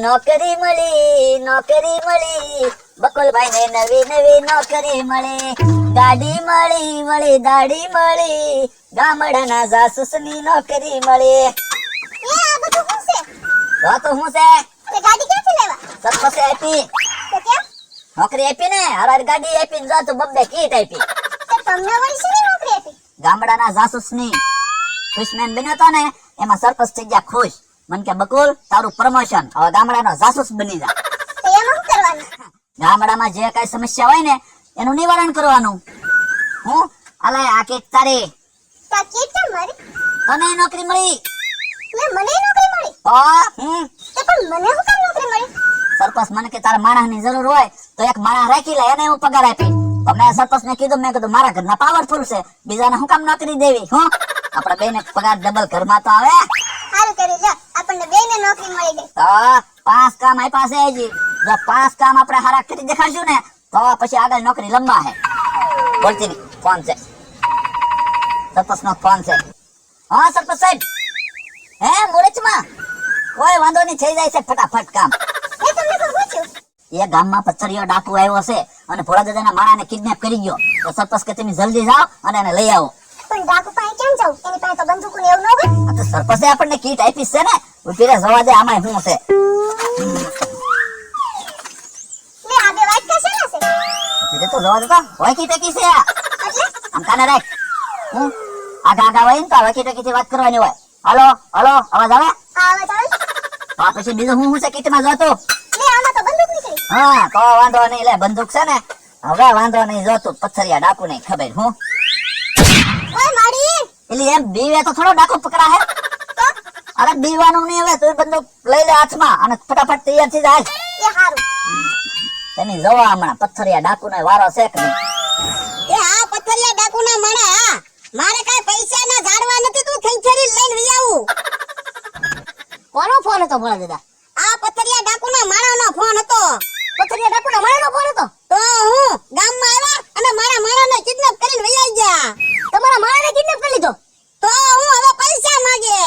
નોકરી મળી બકુલભાઈ ને નવી નોકરી મળી, ગાડી મળી વળી દાડી મળી, ગામડાના જાસૂસની નોકરી મળી. એ આ બધું શું છે? તો હું છે તે ગાડી ક્યાંથી લેવા? સરપંચે આપી, તો કેમ? નોકરી આપી ને હરાર ગાડી આપી ને તો બબ્બે કીટ આપી. તો તમને વળી શેની નોકરી આપી? ગામડાના જાસૂસની ખુશમેન બન્યો તો ને એમાં સરપંચ થઈ ગયા ખુશ. મન કે બકુલ તારું પ્રમોશન, હવે ગામડાનો જાસૂસ બની જા. તો એમાં શું કરવાનું? ગામડામાં જે કઈ સમસ્યા હોય ને એનું નિવારણ કરવાનું. હું અલે આ કીટ તારી, તા કીટ કેમ મારી? તને નોકરી મળી. લે મને નોકરી મળી? તો તે પણ મને શું કામ નોકરી મળી? સરપંચ મને કે તારા માણસની જરૂર હોય તો એક માણસ રાખી લે, એને હું પગાર આપી. તો મેં સરપંચ ને કીધું, મેં કીધું મારા ઘરના પાવરફુલ છે, બીજાને હું કામ નોકરી દેવી? હું આપડે બેને પગાર ડબલ ઘરમાં તો આવે. સારું કરી લે, આપણને બેયને નોકરી મળી ગઈ. તો 5 કામ આપ્યા છે હજી. જો 5 કામ આપણે હારા કરી દેખાડશું ને તો પછી આગળ નોકરી લંબા હે. બોલતી નહીં, ફોન છે સરપંચ નો ફોન છે. હા સરપંચ સાહેબ, હે મુરચમાં કોઈ વાંધો નહીં, થઈ જાય છે ફટાફટ કામ. મેં તમને કોઈ પૂછ્યું? એ ગામમાં પથ્થરિયો ડાકુ આવ્યો છે અને ભોળા દાદાના માણાને કિડનેપ કરી ગયો. તો સરપંચ કે તમે જલ્દી જાઓ અને એને લઈ આવો. પણ ડાકુ પાસે કેમ જાઉં? એની પાસે તો બંદૂક ને એવું ન હોય. આ તો સરપંચે આપણને કીટ આપી છે ને, ઉભી રે જવા દે, આમાં શું છે? લે આ બે વાત કશે ના છે? ઉભી રે તો જવા દેતા, વાકી ટેકી છે આ. એટલે આમ કાને રાખ. હું આગા હોય ને તો વાકી ટેકીથી વાત કરવાની હોય. હલો હલો, અવાજ આવે? આવે ચાલ. તો આ પછી બીજું હું છે કીટમાં જોતો? લે આમાં તો બંદૂક નીકળી. હા તો વાંધો નહીં, લે બંદૂક છે ને, હવે વાંધો નહીં, જોતું પથ્થરિયા ડાકુ નહીં ખબર. હું ઓય માડી. એટલે એમ બીવે તો થોડો ડાકુ પકડા હે? અરે બીવાનું નહીં, હવે તું બંદૂક લઈ લે હાથમાં અને ફટાફટ તૈયાર થઈ જાય. એ હારું. તમે જોવા હમણાં પથ્થરિયા ડાકુ નો વારો છે કે નહીં? એ આ પથ્થરિયા ડાકુ ના માણા, હા મારે કઈ પૈસા ના ઝાડવા નથી, તું ખંચરી લઈને વી આવું. કોનો ફોન હતો ભોળા દાદા? આ પથ્થરિયા ડાકુ ના માણા નો ફોન હતો. પથ્થરિયા ડાકુ નો માણસનો ફોન હતો? તો હું ગામમાં આવ્યા અને મારા માણાને કિડનેપ કરીને વહી આવી ગયા. તમારા માણસને કિડનેપ કરી લીધો? તો હું હવે પૈસા માંગે.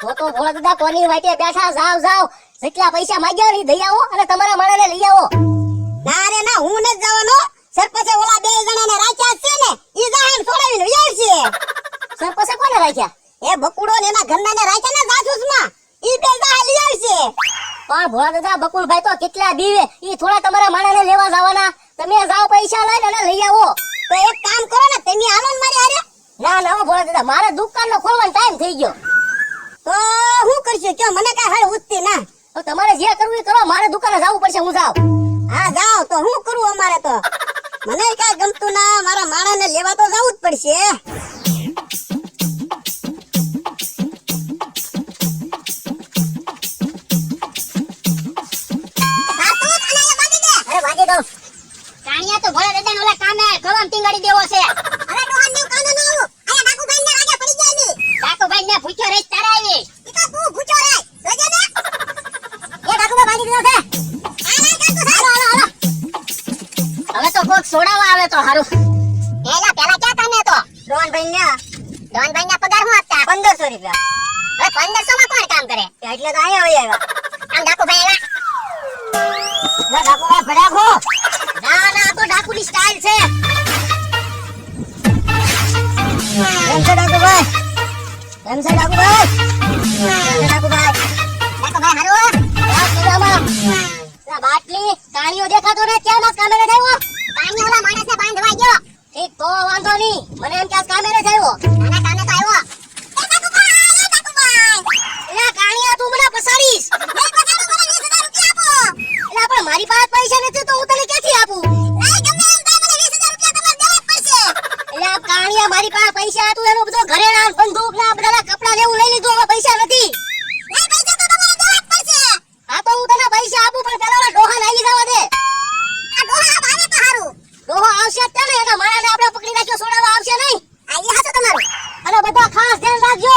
તો ભોળા દાદા કોની વાટે બેઠા, જાવ જેટલા પૈસા માંગ્યા લઈ દઈ આવો અને તમારા માણસને લઈ આવો. ના રે ના, હું નથી જવાનો. સરપંચે ઓલા બે જણાને રાખ્યા છે ને, ઈ જાહેર છોડાવીને વહી આવશે. સરપંચે કોને રાખ્યા? એ બકુડો ને એના ઘરનાને રાખ્યા ને જાસૂસમાં, ઈ બે જાહેર લઈ આવશે. પણ ભોળા દાદા બકુલભાઈ તો કેટલા બીવે, ઈ થોડા તમારા માણસને લેવા જવાના. તમે જાઓ પૈસા લઈને અને લઈ આવો. તો એક કામ કરો ને, તમે હાલો ને મારી હારે. ના ભોળા દાદા, મારે દુકાનનો ખોલવાનો ટાઈમ થઈ ગયો. તો હું કરશું કયો? મને કઈ હાલ ઉઠતી ના. તો તમારે જે કરવું એ કરો, મારે દુકાને જવું પડશે. હું જાઉં. હા જાઓ, તો હું કરું અમારે તો. મને કઈ ગમતું ના, મારા માણાને લેવા તો જવું જ પડશે. વાગી દઉં. કાણિયા તો ભોળા દાદાને ઓલા કામે ખવામાં ટીંગાડી દેવો છે. અરે ડોહન દેવ કાનો ન આવું. આયા ડાકુભાઈ ને રાજા પડી જાય ની. ડાકુભાઈ ને પૂછ્યો રે તારે આવી. ઈ તો તું ભૂચો રે. જોજે ને. એ ડાકુભાઈ ભાગી દીધો છે. આલા કાકુ હાલો. હવે તો કોક છોડાવવા આવે તો હારું. એલા પેલા ક્યાં તને તો? ડોહનભાઈ ને પગાર હું આપતા? 1500 રૂપિયા. હવે 1500 માં કોણ કામ કરે? એટલે તો આયા આવી આવ્યા. આમ ડાકુભાઈ આવ્યા. ડાકુભાઈ ભડ્યા ખો. ના આ તો ડાકુની સ્ટાઇલ છે. કેમ છે ડાકુભાઈ? ડાકુભાઈ હારું? બાટલી કાણીઓ દેખાતો ને ક્યાં ના કામે ને આવ્યો? કાની ઓલા માણસને બાંધવા ગયો. ઠીક તો વાંધો નહીં, મને એમ કે આ કામે ને આવ્યો. નાના કામે તો આવ્યો. એ ડાકુભાઈ! એલા કાણીયા તું મને પસાડીશ. નહીં પછાડો, મને 20000 રૂપિયા આપો. એલા પણ મારી પાસે પૈસા નથી તો હું તને ક્યાંથી આપું? નહીં ગમે એમ થાય, મને 20000 રૂપિયા તમારે દેવા જ પડશે. એલા કાણીયા મારી પાસે પૈસા હતું, એનો બધો ઘરેણા બંદૂક ના બધા કપડા ને એવું લઈ લીધું, હવે પૈસા નથી. નહીં પૈસા તો તમારે દેવા જ પડશે. હા તો હું તને પૈસા આપું, પણ પેલા ઓલા ડોહાને આવી જવા દે. આ ડોહા ભાવે તો હારું. ડોહો આવશે ત્યારે એના માણાને આપણે પકડી રાખ્યો, છોડાવવા આવશે નહીં. આઈ હાચો તમારું. અને બધા ખાસ ધ્યાન રાખજો,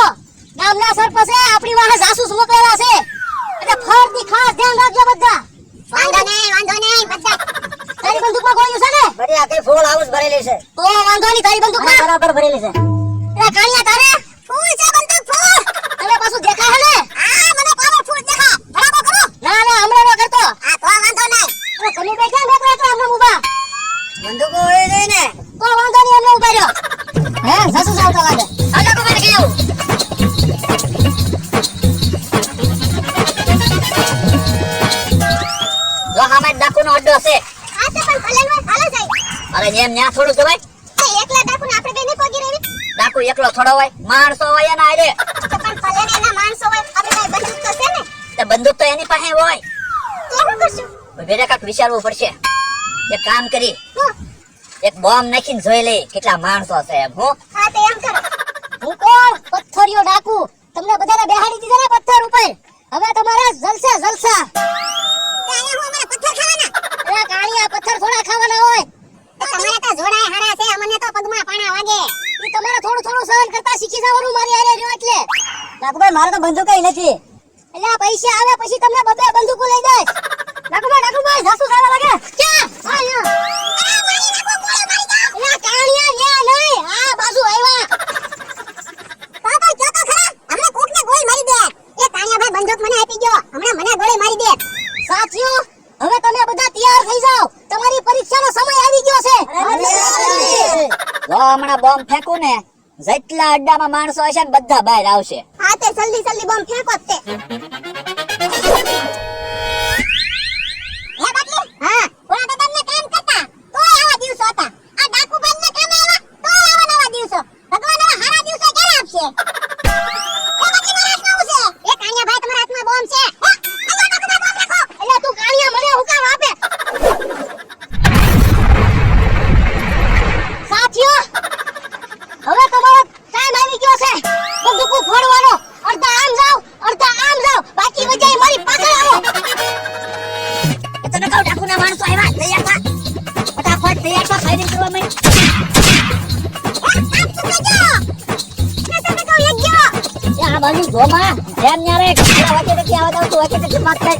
ગામના સરપંચે આપણી વાહે જાસૂસ મોકલેલા છે, એટલે ફરતી ખાસ ધ્યાન રાખજો બધા. વાંધો નહીં બધા. તારી બંદૂકમાં ગોળીઓ છે ને? બધી આખી ફૂલ હાઉસ ભરેલી છે. તો વાંધો નહીં, તારી બંદૂકમાં બરાબર ભરેલી છે. એટલે કાણિયા તારે ફૂલ છે બંદૂક ફૂલ. તને પાછું દેખાય છે ને? આ મને પાવરફુલ દેખા. બરાબર કરો. ના હમણાં બંદૂકો હોય નહીં ને. તો વાંધો નહીં એટલે ઉભા રહ્યો. હે સાસુ સાવતા લાગે. આ ડાકુ ભાઈને કહી આવું. જો હામે ડાકુનો અડ્ડો છે. આ તો પણ ભલે નો હાલો જાય. અરે જેમ ન્યા થોડું જવાય. એ એકલા ડાકુને આપણે બેને પગી રહેવી. ડાકુ એકલો થોડો હોય, માણસો હોય એના હારે. તો પણ ભલે ને એના માણસો હોય આપણે કઈ બંદૂક તો છે ને. તે બંદૂક તો એની પાસે હોય. તો શું કરશું? વેરે કાક વિચારવું પડશે. એક કામ કરી, હું એક બોમ્બ નાખીને જોઈ લે કેટલા માણસો છે એમ. હું હા તે એમ કરો. હું કોણ પથ્થરિયો ડાકુ તમને બધાને બેહાડી દીધા ને પથ્થર ઉપર. હવે તમારે જલસા જલસા. અહીંયા હું મને પથ્થર ખાવાના. અરે કાળિયા પથ્થર થોડા ખાવાના હોય. તમારે તો જોડાય હારા છે અમને તો પગમાં પાણા વાગે. ઈ તમારે થોડું થોડું સહન કરતા શીખી જવાનું મારી હારે રહ્યો એટલે. ડાકુભાઈ મારે તો બંદૂક કઈ નથી. એટલે આ પૈસા આવે પછી તમને બધે બંદૂકો લઈ જાય. ડાકુભાઈ જાસૂસ આવા લાગે. ક્યાં? અહીંયા. અરે મારી નાખો ગોળી મારી દો. એટલે કાળિયા ન્યા નહીં આ બાજુ આવ્યા. પાપા જો તો ખરા હમણે કોકને ગોળી મારી દે. એ કાળિયા ભાઈ બંદૂક મને આપી ગયો. હમણાં મને ગોળી મારી દે. સાથીઓ હવે તમે બધા તૈયાર થઈ જાઓ. તમારી પરીક્ષાનો સમય આવી ગયો છે. જો હમણાં બોમ્બ ફેંકું ને, જેટલા અડ્ડામાં માણસો હશે ને બધા બહાર આવશે. હા તે જલ્દી જલ્દી બોમ્બ ફેંકો જ તે. હે બાટલી? હા ઓલા તો તમને કામ કરતા તોય આવા દિવસો હતા. આ ડાકુ બંને કામે આવ્યા તોય આવા નવા દિવસો. ભગવાન એવા હારા દિવસો ક્યારે આપશે? હે બાટલી મારા હાથમાં શું છે? એ કાણિયા ભાઈ તમારા હાથમાં બોમ્બ છે. હે અલ્યા ડાકુ બોમ્બ રાખો. એટલે તું કાણિયા મને હુકામ આપે. સાથીઓ હવે તમારો ટાઈમ આવી ગયો છે. બંદૂકો ફોડવાનો. અડધા આમ જાવ અડધા આમ જાવ. બાકી વજાઈ મારી પાછળ આવો. તને કહું ડાકુના માણસો આવ્યા, તૈયાર થા. ફટાફટ તૈયાર થા, ફાયરિંગ કરવા માંડ. આ બાજુ જોમાં જેમ ન્યારે વાકે કે આવા દઉં તો વાકે કે માત થાય.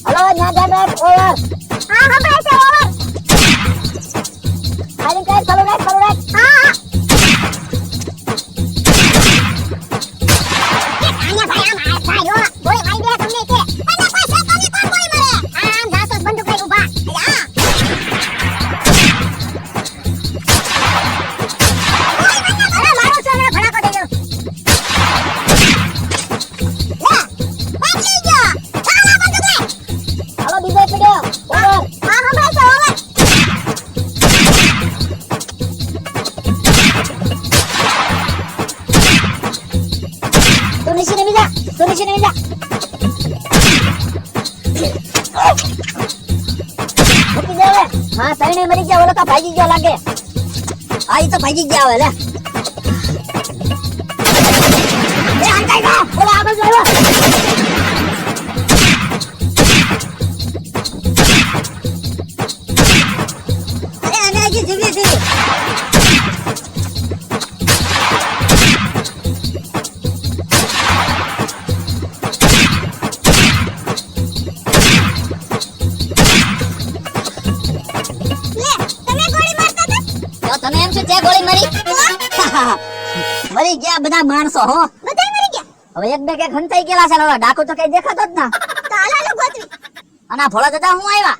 હલો ન્યા જાન રાખ ઓવર. હા હમણાં છે ઓવર. ફાયરિંગ કર, ચાલુ રાખ, ચાલુ રાખ. હા કાણિયા ભાઈ આમ હાથ ભાઈ ગોળી મારી દે તમને કે. અને પાછા તમે કોણ ગોળી મારે? આમ જાસૂસ બંદૂક લઈ ઊભા. હા અરે મારો છે ને ભડાકો દઈ દઉં. લે બાટલી ગયો. ચાલો બંદૂક લે. હાલો બીજો પીડ્યો ઓવર. હા હમણાં છે ઓવર. તું નીચે નમી જા, તું નીચે નમી જા. મૂકી દે હવે. હા તઈને મરી ગયા, ઓલો તો ભાગી ગયો લાગે. હા ઈ તો ભાગી ગયા હવે લે. એ હંતાઈ ગયો, ઓલો આ બાજુ આવ્યો. અરે અમે હજી જીવીએ છીએ. લે તમે ગોળી મારતા હતા? તો તમે એમ છો તે ગોળી મારી? મરી ગયા બધા માણસો હો. બધાય મરી ગયા. હવે એક બે કે હંતાઈ ગયેલા છે, ઓલો ડાકુ તો કઈ દેખાતો જ ના. તો હાલો ગોતવી. અને આ ભોળા દાદા હું આવ્યા?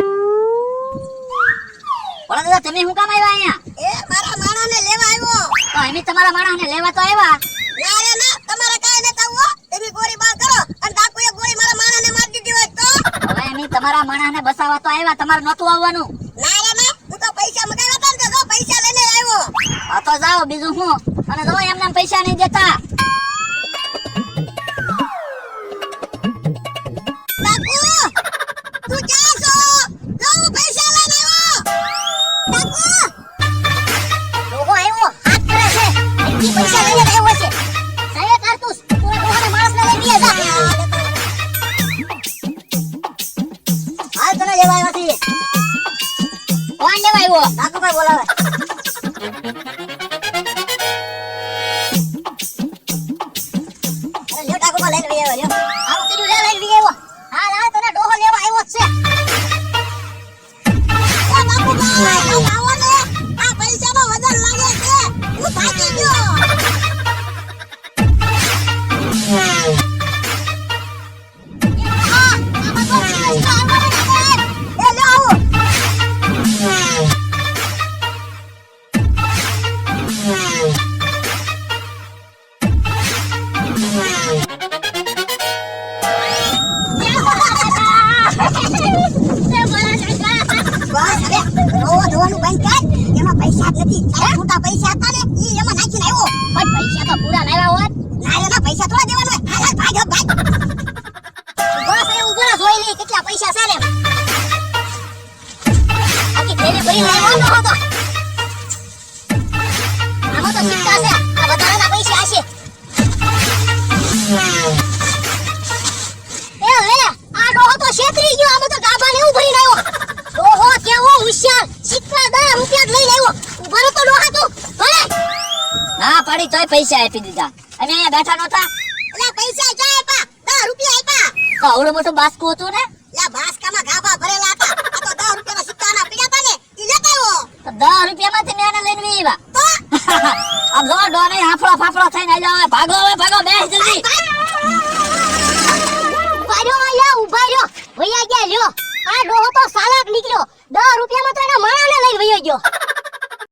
ભોળા દાદા તમે હું કામ આવ્યા અહીંયા? એ મારા માણાને લેવા આવ્યો. તો એમ તમારા માણસને લેવા તો આવ્યા. ના રે ના, તમારે કાંઈ નતા આવું હો. તમે ગોળી બાર કરો અને ડાકુએ ગોળી મારા માણાને મારી દીધી હોય તો? હવે એમ તમારા માણસને બસાવવા તો આવ્યા, તમારે નહોતું આવવાનું. ના રે ના, હું તો પૈસા મગાવ્યા હતા ને તો જો પૈસા લઈને આવ્યો. આ તો જાઓ બીજું હું. અને જો એમને પૈસા નહીં દેતા. ડાકુ તું ક્યાં છો? જો હું પૈસા લઈને આવ્યો. ડાકુ લોગો આવ્યો હાથ કરે છે. એટલી પૈસા લઈને આવ્યો છે. સાહેબ કારતુસ પૂરા ડોહાના માણસને લઈ ગયા જા. હાલ તને લેવા આવ્યા છીએ. કોણ લેવા આવ્યો? ડાકુભાઈ બોલાવે. અરે લ્યો ડાકુભાઈ લઈને આવ્યો લ્યો. આવો કીધું લે લઈ આવ્યો. હા લાલ તને ડોહો લેવા આવ્યો જ છે. એ ડાકુભાઈ તમે આવો ને. આ પૈસાનો વજન લાગે છે. હું થાકી ગયો. હા આમાં તો પૈસા આવ્યો ને ડાકુ. એ લ્યો આવો. તારા છૂટા પૈસા હતા ને ઈ એમાં નાખીને આવ્યો. પણ પૈસા તો પૂરા લાવ્યા હોત. ના રે ના પૈસા થોડા દેવાના હોય. હાલ ભાગ ભાગ. બસ એ ઉભરા જોઈ લે કેટલા પૈસા છે ને. આખી થેલી ભરી લાવ્યો તો હતો. આમાં તો સિક્કા છે. આ વધારાના પૈસા હશે. એ લે આ ડોહો તો છેતરી ગયો. આમાં તો ડાબાને એવું ભરીને આવ્યો. ડોહો કેવો હોશિયાર. સિક્કા 10 રૂપિયા જ લઈને આવ્યો. ઉભા રહો તો ડોહા તું. ભલે. ના પાડી તોય પૈસા આપી દીધા. અમે અહીંયા બેઠા નહોતા. ઓલા પૈસા ક્યાં આપ્યા? 10 રૂપિયા આપ્યા. તો આવડું મોટું બાસ્કું હતું ને. લા બાસકામાં ગાભા ભરેલા હતા. આ તો 10 રૂપિયાના સિક્કાના પડ્યા હતા ને ઈ લેતા આવ્યો. તો 10 રૂપિયામાંથી મેં એને લઈને આવ્યા. તો આમ જો ડોને હાફળો ફાફળો થઈને આવી જાવ. ભાગો હવે ભાગો, બેસ જલ્દી. ઉભા રહ્યો અલ્યા, ઉભા રહ્યો. વયા ગયા લ્યો. આ ડોહો તો સાલાક નીકળ્યો. 10 રૂપિયામાં તો એના માણાને લઈને વયો ગયો.